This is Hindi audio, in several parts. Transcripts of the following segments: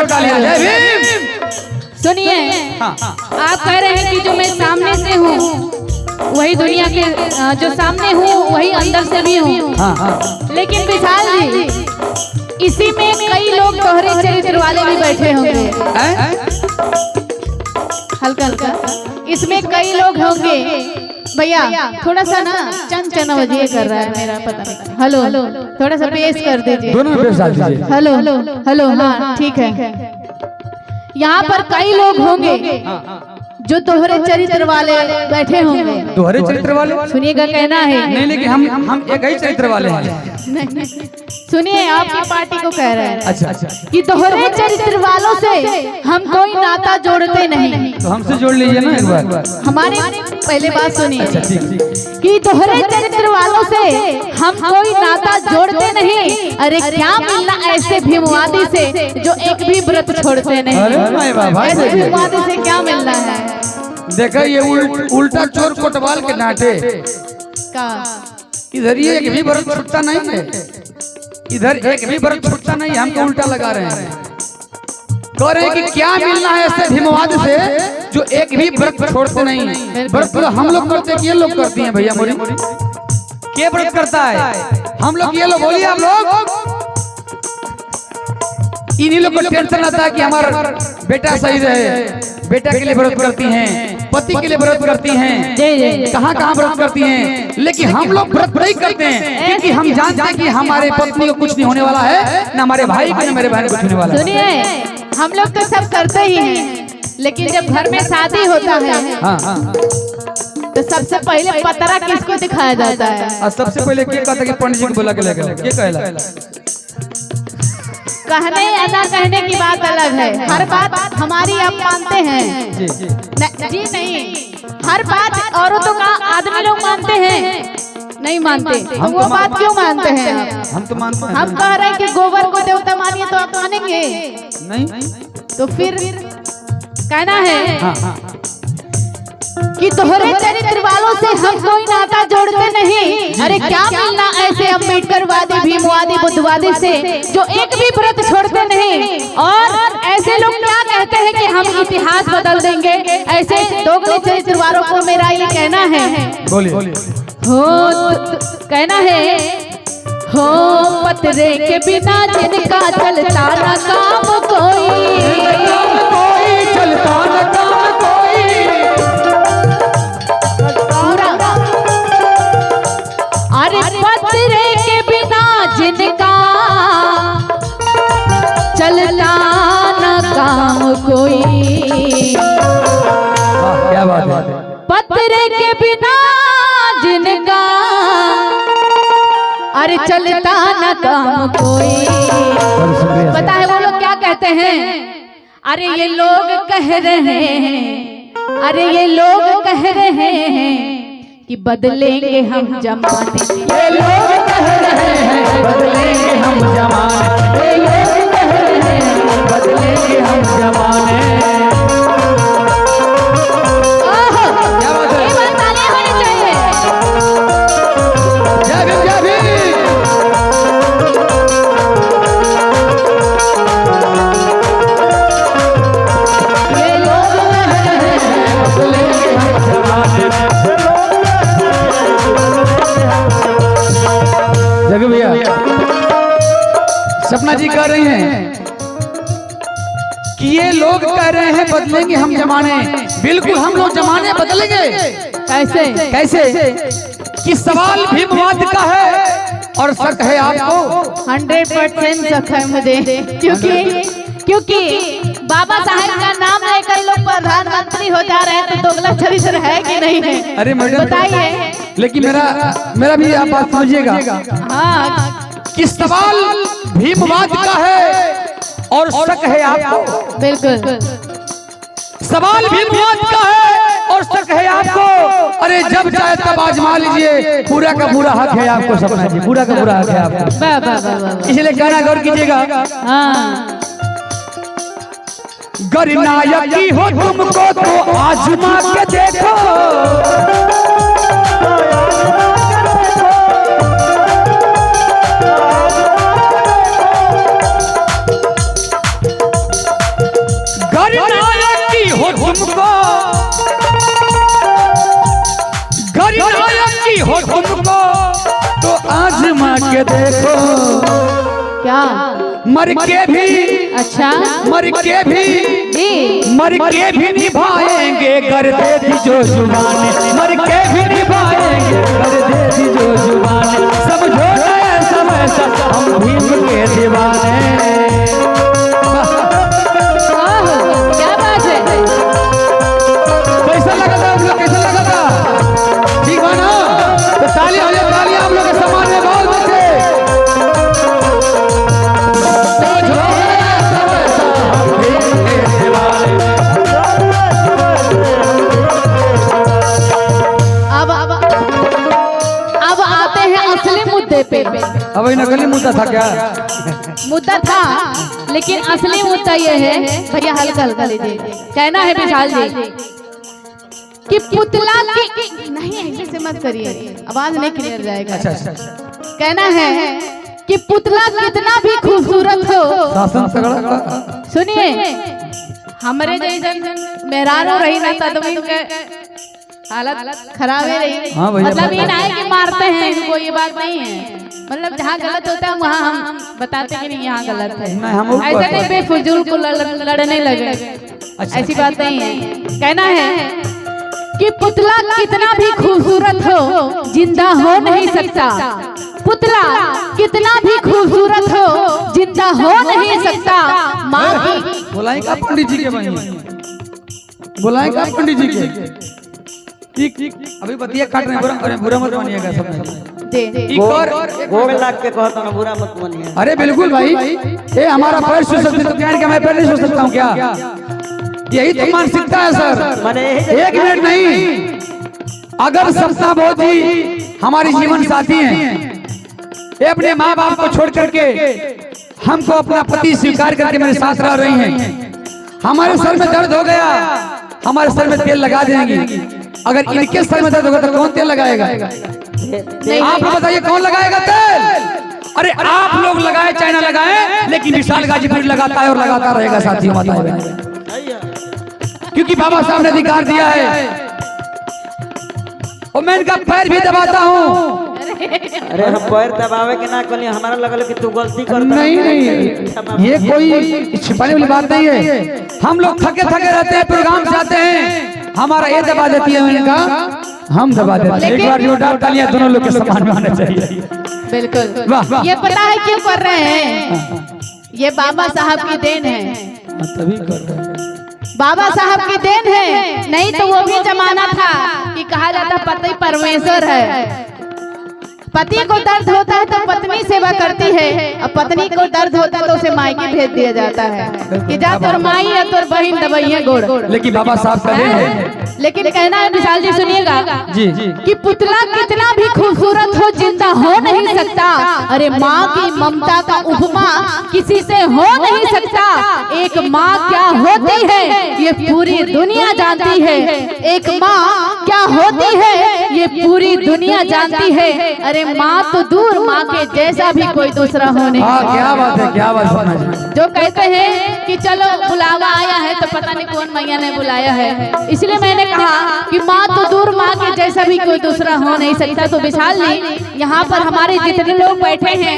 जोरदार तालियां। जय भीम। सुनिए, आप कह रहे हैं कि जो मैं सामने से हूँ वही दुनिया के, जो सामने हूँ वही अंदर से भी हूँ। लेकिन विशाल जी, इसी में कई लोग दोहरे चरित्र वाले भी बैठे होंगे। हल्का हल्का इसमें कई लोग होंगे। भैया थोड़ा सा ना चन बजिए कर रहा है मेरा, पता नहीं। हेलो, थोड़ा सा बेस कर दीजिए। दोनों बेस डाल दीजिए। हेलो हेलो, हाँ ठीक है। यहाँ पर कई लोग होंगे जो दोहरे चरित्र वाले बैठे होंगे। दोहरे चरित्र वाले? सुनिएगा, कहना है नहीं, लेकिन हम एक ही चरित्र वाले हैं। नहीं, सुनिए, आपकी पार्टी को कह रहे हैं। अच्छा कि दोहरे चरित्र वालों से हम कोई नाता जोड़ते नहीं। तो हमसे जोड़ लीजिए ना एक बार। हमारी पहले बात सुनिए ठीक। कि दोहरे चरित्र वालों से हम कोई नाता जोड़ते नहीं। अरे क्या मिलना ऐसे भीमवादी से जो एक भी व्रत छोड़ते नहीं। ऐसे भीमवादी से क्या मिलना है? देखा, ये उल्टा चोर कोतवाल के नाटे का इधर ये एक भी व्रत छूटता नहीं है, इधर एक भी व्रत छूटता नहीं। हमको उल्टा लगा रहे हैं, कह रहे हैं कि क्या मिलना है ऐसे भीमवाद से जो एक भी व्रत छोड़ते नहीं। व्रत तो हम लोग करते हैं, ये लोग करती हैं भैया। मोरी क्या व्रत करता है? हम लोग, ये लोग बोलिए आप लोग। इन्हीं लोग को टेंशन आता है कि हमारा बेटा सही रहे। बेटा के लिए व्रत करती हैं, पति के लिए व्रत करती हैं, कहाँ व्रत करती हैं। लेकिन हम लोग व्रत नहीं करते हैं क्योंकि हम जानते हैं कि हमारे पत्नी को कुछ नहीं होने वाला है, न हमारे भाई को, न मेरे बहन को कुछ होने वाला है। सुनिए, हम लोग तो सब करते ही हैं, लेकिन जब घर में शादी होता है तो सबसे पहले पतरा किसको दिखाया जाता है? सबसे पहले क्या कहता है कि पंडित जी को बुला के लेकर कहला। कहने या ना कहने की बात अलग है। हर बात हमारी आप मानते हैं जी नहीं, हर बात औरतों का आदमी लोग मानते हैं, नहीं मानते। तो वो बात क्यों मानते हैं? हम तो मानते हैं। हम कह रहे हैं कि गोबर को देवता मानिए तो आप मानेंगे नहीं? तो फिर कहना है कि दोहरे चरित्र वालों से हम कोई नाता जोड़ते नहीं। अरे क्या मिलना ऐसे अम्बेडकरवादी, भीमवादी, बुद्धवादी से जो एक भी व्रत छोड़ते नहीं। और ऐसे लोग क्या कहते हैं कि हम इतिहास बदल देंगे। ऐसे दोगले चरित्र वालों को मेरा ये कहना है, बोलिए। कहना है, हो पतरे के बिना जिनका चलता न काम कोई चलता न काम कोई। अरे पतरे के बिना जिनका चलता न काम कोई। क्या बात है? पतरे के बिना जिनका अरे चलता न काम कोई। पता है वो लोग क्या कहते हैं? अरे ये लोग कह रहे हैं, अरे ये लोग कह रहे हैं कि बदलेंगे हम जमाने। ये लोग कह रहे हैं बदलेंगे हम जमाने। ये लोग कह रहे हैं बदलेंगे हम जमाने। क्या बात है? ये बात तालियां होनी चाहिए। जय भीम, जय भीम। ये लोग कह रहे हैं बदलेंगे हम जमाने। जगह भैया, सपना जी कह रही हैं कि ये लोग कह रहे हैं बदलेंगे हम जमाने। बिल्कुल हम लोग जमाने बदलेंगे। कैसे? कैसे? कि सवाल भीमवाद का है और शक है आपको। 100% शक है मुझे, क्योंकि बाबा साहेब का नाम लेकर लोग प्रधानमंत्री हो जा रहे हैं, तो दोगला चरित्र है कि नहीं है? अरे मैडम बताइए। लेकिन मेरा भी आप बात समझिएगा। हाँ, कि सवाल भीमवाद का है और शक है आपको। बिल्कुल सवाल भीमवाद का है और शक है आपको। अरे जब चाहे तब आजमा लीजिए, पूरा का पूरा हक है आपको। सपना जी, पूरा का पूरा हक है आपको। इसलिए कहना गौर कीजिएगा। हाँ, गणनायकी हो तुमको तो आजमा के देखो। के देखो, क्या मर के भी, अच्छा मर के भी, मर के भी निभाएंगे कर दे दी जो जुबान, मर के भी निभाएंगे कर दे दी जो जुबान, समझो समय सब हम भीम के दीवाने। क्या बात है, कैसा लगा था आप लोग, कैसा लगा था, ठीक है ना? तो ताली हो जाए, ताली आप लोग के सम्मान में बहुत बच्चे। अब आते हैं असली मुद्दे पे। अब ये नकली मुद्दा था क्या? मुद्दा था, लेकिन असली मुद्दा ये है, भैया हल्का हल्का लीजिए, कहना है विशाल जी कि पुतला की नहीं, ऐसे मत करिए, आवाज नहीं क्लियर जाएगा। अच्छा अच्छा, कहना है कि पुतला कितना भी खूबसूरत हो, शासन तगड़ा, सुनिए, हमारे जैसे मेहरान रही ना तदमी के हालत खराब है रही। हाँ भैया, मतलब ये ना है कि मारते हैं इनको, ये बात नहीं है। मतलब जहाँ गलत होता है वहाँ हम बताते कि नहीं यहाँ गलत है, नहीं, हम ऐसे नहीं बेफजूल को लड़ने लगे, अच्छा, ऐसी बात नहीं है। कहना है कि पुतला कितना भी खूबसूरत हो जिंदा हो नहीं सकता, पुतला कितना भी खूबसूरत हो जिंदा हो नहीं सकता। माँ की बुलाएं का पंडित जी के बहन, बुलाएं का पंडित जी के, ठीक अभी बतिया काट रहे हैं, बुरा बुरा मत मानिएगा सब। एक और गोग लाग के कहता ना, बुरा मत मानिए। अरे बिल्कुल भाई, ये हमारा पैर छू सकते तो क्या मैं पैर नहीं छू सकता हूँ क्या? यही तो मानसिकता है सर। मैंने एक मिनट नहीं, अगर सपना बहुत ही हमारी जीवन साथी हैं, ये अपने माँ बाप को छोड़ करके हमको अपना पति स्वीकार करके मेरे साथ रह रही हैं, हमारे सर में दर्द हो गया, हमारे सर में तेल लगा देंगी। अगर इनके सर में दर्द होगा तो कौन तेल लगाएगा? आप लोग बताइए कौन लगाएगा तेल? अरे आप लोग लगाए चाहे ना लगाए, लेकिन विशाल गाजीपुर लगाता है और लगाता रहेगा साथियों, क्योंकि बाबा साहब ने अधिकार दिया है और मैं इनका पैर भी दबाता हूँ। अरे हम पैर दबावे के ना कहली, हमारा लगल कि तू गलती कर। नहीं नहीं, ये कोई छिपाने वाली बात नहीं है। हम लोग थके थके रहते हैं, प्रोग्राम से आते हैं, हमारा ये दबा देती है, इनका हम दबा देते हैं। एक बार जो डाल तालियां दोनों लोग के समान में आना चाहिए। बिल्कुल, वाह वाह, ये पता है क्यों कर रहे हैं? ये बाबा साहब की देन है, तभी कर रहे हैं। बाबा साहब की देन है, नहीं तो वो भी जमाना था कि कहा जाता पति परमेश्वर है। पति को दर्द होता है तो पत्नी सेवा करती है, और पत्नी को दर्द होता है तो उसे मायके भेज दिया जाता है कि जा तोर माई या तोर बहन दबाइए गोड़। लेकिन बाबा साहब का देन है। लेकिन कहना है विशाल जी, सुनिएगा जी जी, कि पुतला कितना भी खूबसूरत हो जिंदा हो नहीं सकता। अरे माँ की ममता का उपमा किसी से हो नहीं सकता। एक माँ क्या होती है ये पूरी दुनिया जानती है, एक माँ क्या होती है ये पूरी दुनिया जानती है। अरे माँ तो दूर, माँ के जैसा भी कोई दूसरा हो नहीं। क्या बात है, क्या बात है। जो कहते हैं कि चलो बुलावा आया है तो पता नहीं कौन मैया ने बुलाया है, इसलिए मैंने कहा कि माँ तो दूर, माँ के जैसा भी कोई दूसरा हो नहीं सकता। तो विशाल जी, यहाँ पर हमारे जितने लोग बैठे हैं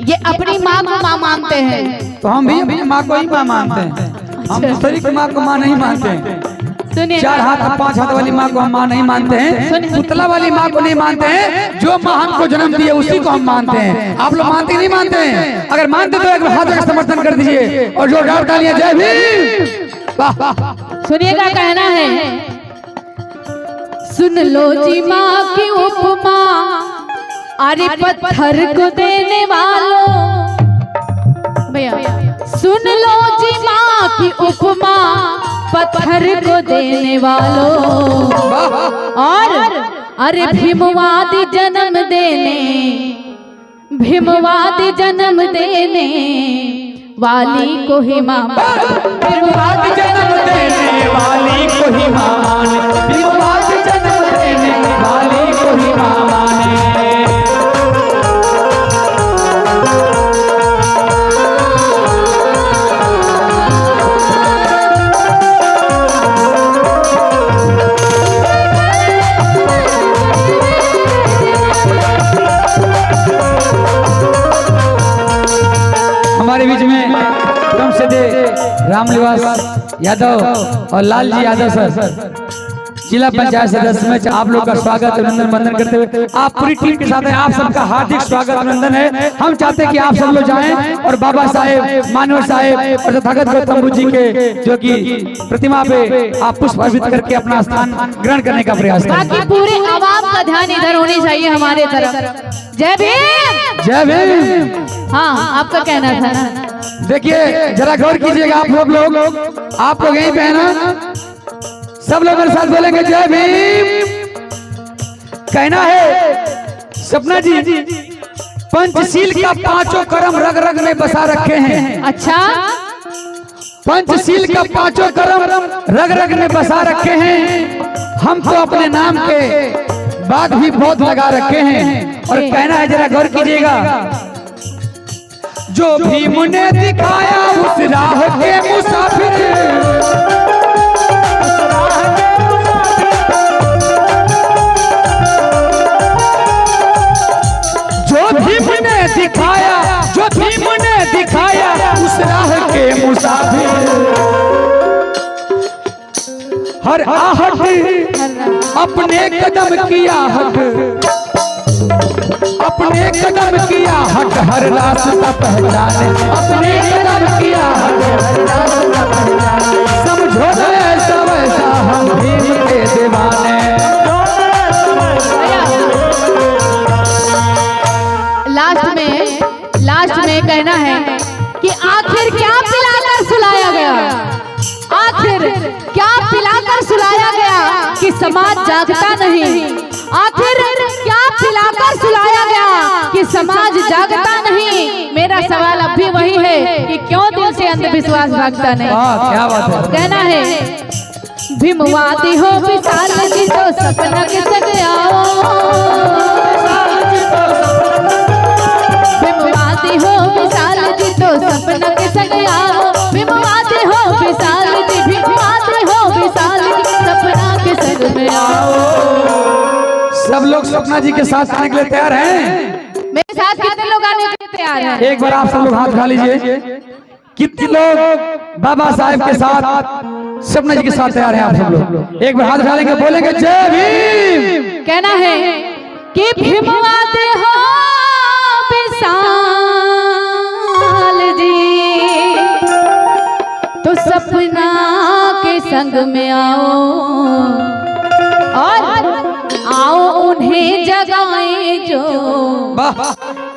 ये अपनी माँ को माँ मानते हैं, तो हम भी माँ को ही माँ मानते हैं। हम दूसरी की माँ को माँ नहीं मानते हैं। सुनिए, 4 हाथ 5 हाथ वाली माँ को हम माँ नहीं मानते हैं, पुतला वाली माँ को नहीं मानते हैं। जो माँ हमको जन्म दिए उसी को हम मानते हैं। आप लोग मानते नहीं मानते हैं? अगर मानते तो एक हाथ का समर्थन कर दीजिए और जो डाल डालिए जय भीम। वाह वाह। सुनिएगा, कहना है, सुन लो जी माँ की उपमा, अरे पत्थर को देने वालों, भैया सुन लो जी माँ की उपमा, पत्थर को देने वालों, और अरे भीमवादी जन्म देने, भीमवादी जन्म देने वाली को ही मां, भीमवादी जन्म देने वाली को ही मां माने, भीमवादी जन्म देने वाली को ही मां माने। परम श्रद्धेय रामनिवास यादव और लाल जी यादव सर जिला पंचायत सदस्य में आप लोग का स्वागत अभिनंदन वंदन करते हुए आप पूरी टीम के साथ हैं। आप सबका हार्दिक स्वागत अभिनंदन है। हम चाहते हैं कि आप सब लोग जाएं और बाबा साहेब मानव साहेब और तथागत गौतम बुद्ध जी के जो कि प्रतिमा पे आप पुष्प अर्पित करके अपना स्थान ग्रहण करने का प्रयास करें। बाकी पूरे आवाम का ध्यान इधर होनी चाहिए हमारे तरफ। जय भीम। जय भीम। हाँ आपका कहना था ना। देखिए जरा गौर कीजिएगा आप लोग यहीं पे है ना, सब लोग मेरे साथ बोलेंगे जय भीम। कहना है सपना जी पंचशील का पांचों कर्म रग रग में बसा रखे हैं। अच्छा पंचशील का पांचों कर्म रग रग में बसा रखे हैं। हम तो अपने नाम के बाद भी बहुत लगा रखे हैं। और कहना है जरा गौर कीजिएगा, जो भीम ने दिखाया उस राह के मुसाफिर, जो भीम ने दिखाया उस राह के मुसाफिर, हर आहट अपने कदम किया हट, अपने कदम किया हट, हर रास्ता पहचाने, अपने कदम किया हट, हर रास्ता पहचाने। समझो ऐसा वैसा हम भीम के दीवाने। लास्ट में कहना है कि आखिर क्या पिलाकर सुलाया गया, आखिर क्या पिलाकर सुलाया गया कि समाज जागता नहीं, आखिर क्या पिलाकर सुलाया गया कि समाज जागता नहीं। मेरा सवाल अब भी वही है कि क्यों दिल से अंधविश्वास भागता नहीं। क्या बात है। कहना है भीमवादी हो विशाल जी तो सपना के सग आओ, भीमवादी हो विशाल जी तो सपना के संग आओ, भीमवादी हो विशाल जी, भीमवादी हो विशाल जी सपना के संग में आओ। सब लोग सपना जी के साथ आने के लिए तैयार हैं? मेरे साथ कितने लोग आने के लिए तैयार हैं? एक बार आप सब लोग हाथ उठा लीजिए। कितने लोग बाबा साहेब के साथ सपना जी के साथ तैयार हैं? आप सब लोग एक बार हाथ उठा लेंगे, बोलेंगे जय भीम। कहना है कि भीमवादी हो विशाल जी तो सपना के संग में आओ, और आओ उन्हें जगाए जो,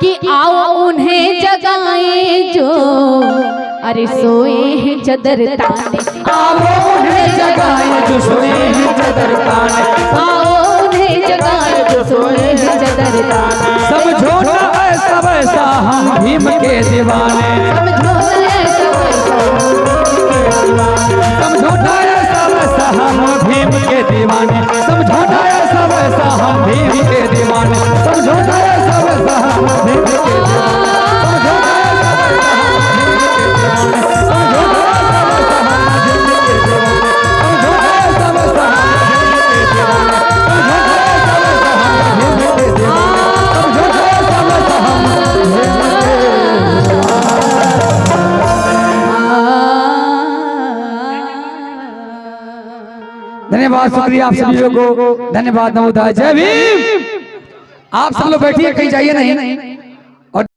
कि आओ उन्हें जगाए जो अरे सोए हैं चदर ताने, आओ उन्हें जगाए जो सोए हैं चदर ताने, आओ उन्हें जगाए जो सोए हैं चदर ताने। समझो ना ऐसा वैसा हम भीम के दीवाने, समझो ना ऐसा वैसा हम भीम के दीवाने, समझो ना ऐसा वैसा हम भीम के दीवाने, समझो ना ऐसा वैसा हम भीम के दीवाने, समझो ना ऐसा वैसा हम भीम के दीवाने, समझो ना ऐसा वैसा हम भीम के दीवाने, समझो ना ऐसा वैसा हम भीम के दीवाने, समझो ना ऐसा वैसा हम भीम के दीवाने। धन्यवाद, शुक्रिया आप सभी लोगों को, धन्यवाद, नमोदाय, जय भीम। आप सब लोग बैठिए, कहीं जाइए नहीं।